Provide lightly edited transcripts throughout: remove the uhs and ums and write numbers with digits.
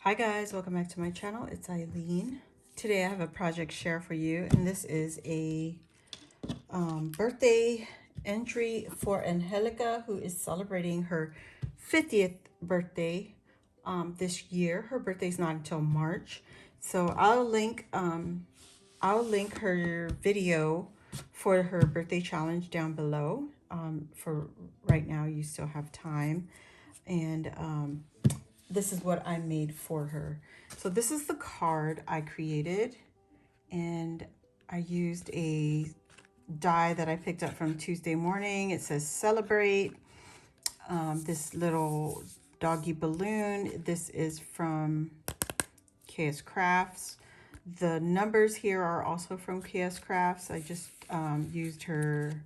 Hi guys, welcome back to my channel. It's Eileen. Today I have a project share for you, and this is a birthday entry for Angelica, who is celebrating her 50th birthday this year. Her birthday's not until March, so I'll link her video for her birthday challenge down below. For right now, you still have time, and this is what I made for her. So this is the card I created, and I used a die that I picked up from Tuesday Morning. It says celebrate. This little doggy balloon. This is from Angelica'S Crafts. The numbers here are also from Angelica'S Crafts. I just used her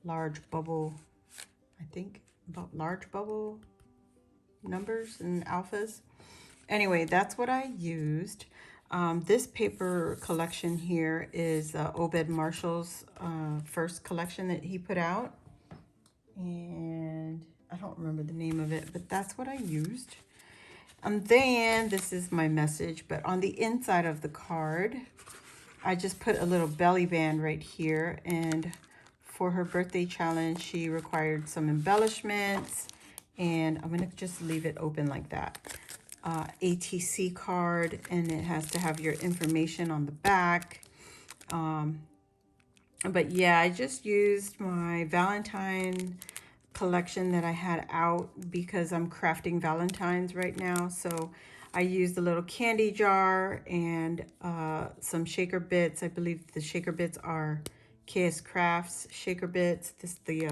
large bubble, I think about large bubble numbers and alphas. Anyway, that's what I used. This paper collection here is Obed Marshall's first collection that he put out. And I don't remember the name of it, but that's what I used. And then this is my message, but on the inside of the card, I just put a little belly band right here. And for her birthday challenge, she required some embellishments, and I'm gonna just leave it open like that. ATC card, and it has to have your information on the back. But yeah, I just used my Valentine collection that I had out because I'm crafting Valentines right now. So I used a little candy jar and some shaker bits. I believe the shaker bits are Angelica'S Crafts shaker bits. This is the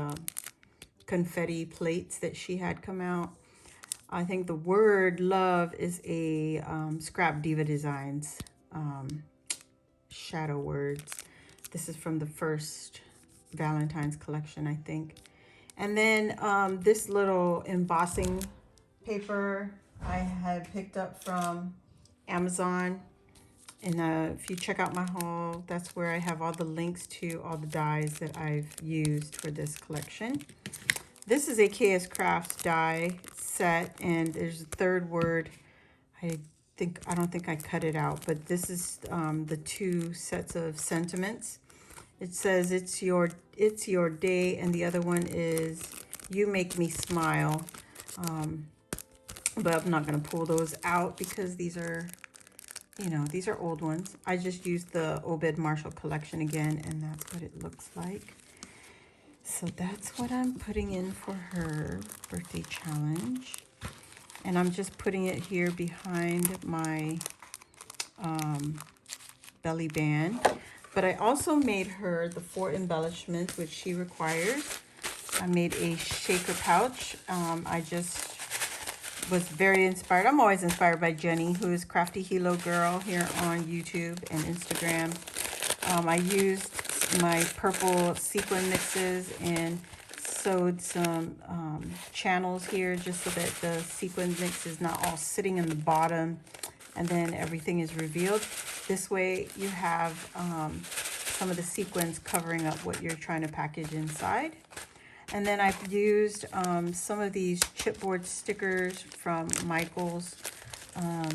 confetti plates that she had come out. I think the word love is a Scrap Diva Designs shadow words. This is from the first Valentine's collection, I think. And then this little embossing paper I had picked up from Amazon. And if you check out my haul, that's where I have all the links to all the dies that I've used for this collection. This is a Angelica'S Crafts die set, and there's a third word. I don't think I cut it out, but this is the two sets of sentiments. It says it's your day, and the other one is you make me smile. But I'm not gonna pull those out because these are, these are old ones. I just used the Obed Marshall collection again, and that's what it looks like. So that's what I'm putting in for her birthday challenge. And I'm just putting it here behind my belly band. But I also made her the 4 embellishments, which she requires. I made a shaker pouch. I just was very inspired. I'm always inspired by Jenny, who is Crafty Hilo Girl here on YouTube and Instagram. I used my purple sequin mixes and sewed some channels here just so that the sequin mix is not all sitting in the bottom and then everything is revealed. This way you have some of the sequins covering up what you're trying to package inside. And then I've used some of these chipboard stickers from Michael's. I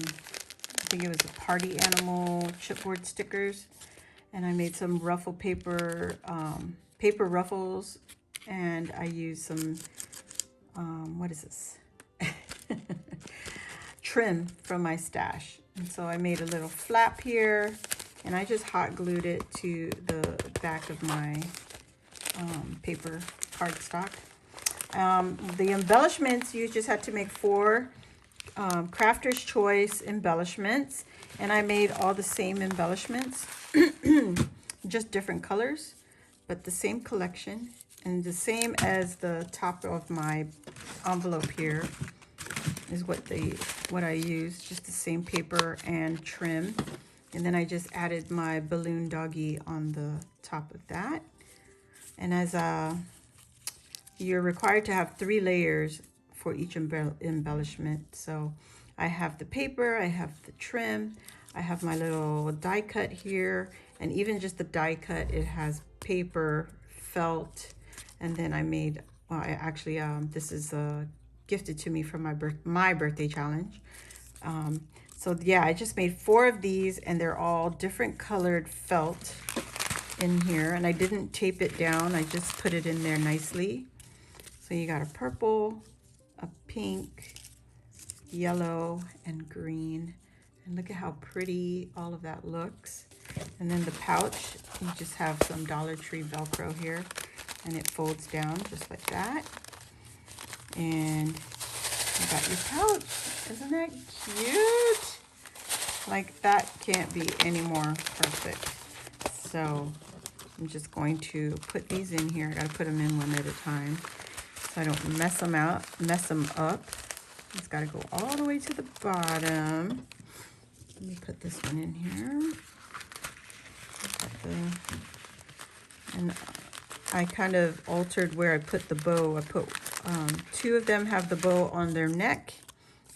think it was a party animal chipboard stickers. And I made some ruffle paper, paper ruffles. And I used some, what is this? Trim from my stash. And so I made a little flap here. And I just hot glued it to the back of my paper cardstock. The embellishments, you just had to make 4 Crafter's Choice embellishments, and I made all the same embellishments, just different colors, but the same collection, and the same as the top of my envelope here is what I used, just the same paper and trim. And then I just added my balloon doggy on the top of that. And as you're required to have 3 layers for each embellishment. So I have the paper, I have the trim, I have my little die cut here, and even just the die cut, it has paper, felt, and then I made, well, I actually, this is gifted to me from my birthday challenge. So yeah, I just made 4 of these, and they're all different colored felt in here, and I didn't tape it down. I just put it in there nicely. So you got a purple, a pink, yellow, and green. And look at how pretty all of that looks. And then the pouch, you just have some Dollar Tree Velcro here, and it folds down just like that. And you got your pouch. Isn't that cute? Like, that can't be any more perfect. So I'm just going to put these in here. I gotta put them in one at a time so I don't mess them up. It's gotta go all the way to the bottom. Let me put this one in here. And I kind of altered where I put the bow. I put 2 of them have the bow on their neck,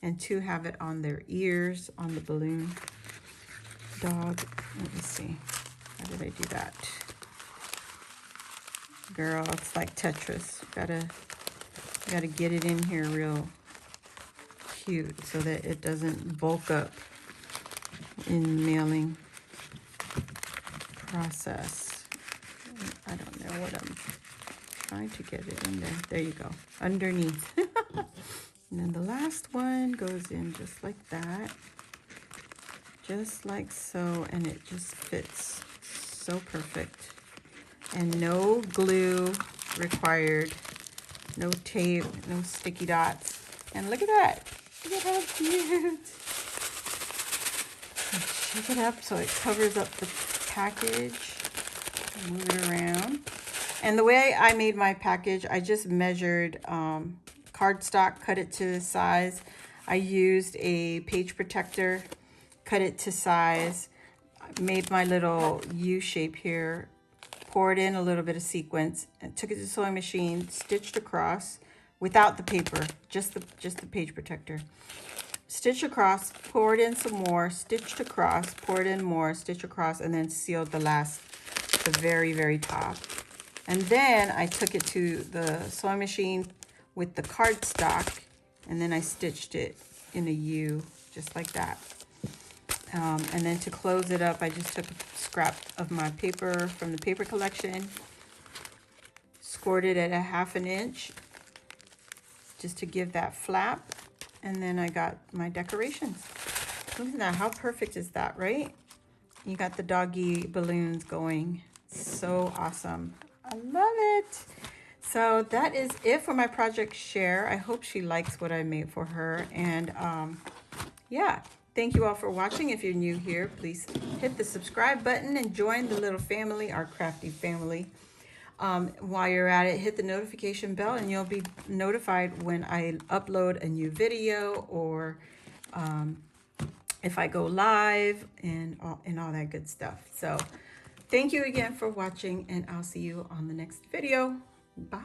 and 2 have it on their ears on the balloon dog. Let me see. How did I do that? Girl, it's like Tetris. Gotta get it in here real cute so that it doesn't bulk up in mailing process. I don't know what I'm trying to get it in there. There you go, underneath. And then the last one goes in just like that, just like so, and it just fits so perfect. And no glue required, no tape, no sticky dots. And look at that. Look at how cute. Shake it up so it covers up the package. Move it around. And the way I made my package, I just measured cardstock, cut it to size. I used a page protector, cut it to size, made my little U shape here, poured in a little bit of sequins, and took it to the sewing machine, stitched across without the paper, just the page protector. Stitched across, poured in some more, stitched across, poured in more, stitched across, and then sealed the very, very top. And then I took it to the sewing machine with the cardstock, and then I stitched it in a U, just like that. And then to close it up, I just took a scrap of my paper from the paper collection, scored it at a 1/2 inch, just to give that flap. And then I got my decorations. Look at that, how perfect is that, right? You got the doggy balloons going. So awesome. I love it. So that is it for my project share. I hope she likes what I made for her. And yeah, thank you all for watching. If you're new here, please hit the subscribe button and join the little family, our crafty family. While you're at it, hit the notification bell and you'll be notified when I upload a new video, or if I go live, and all that good stuff. So thank you again for watching, and I'll see you on the next video. Bye.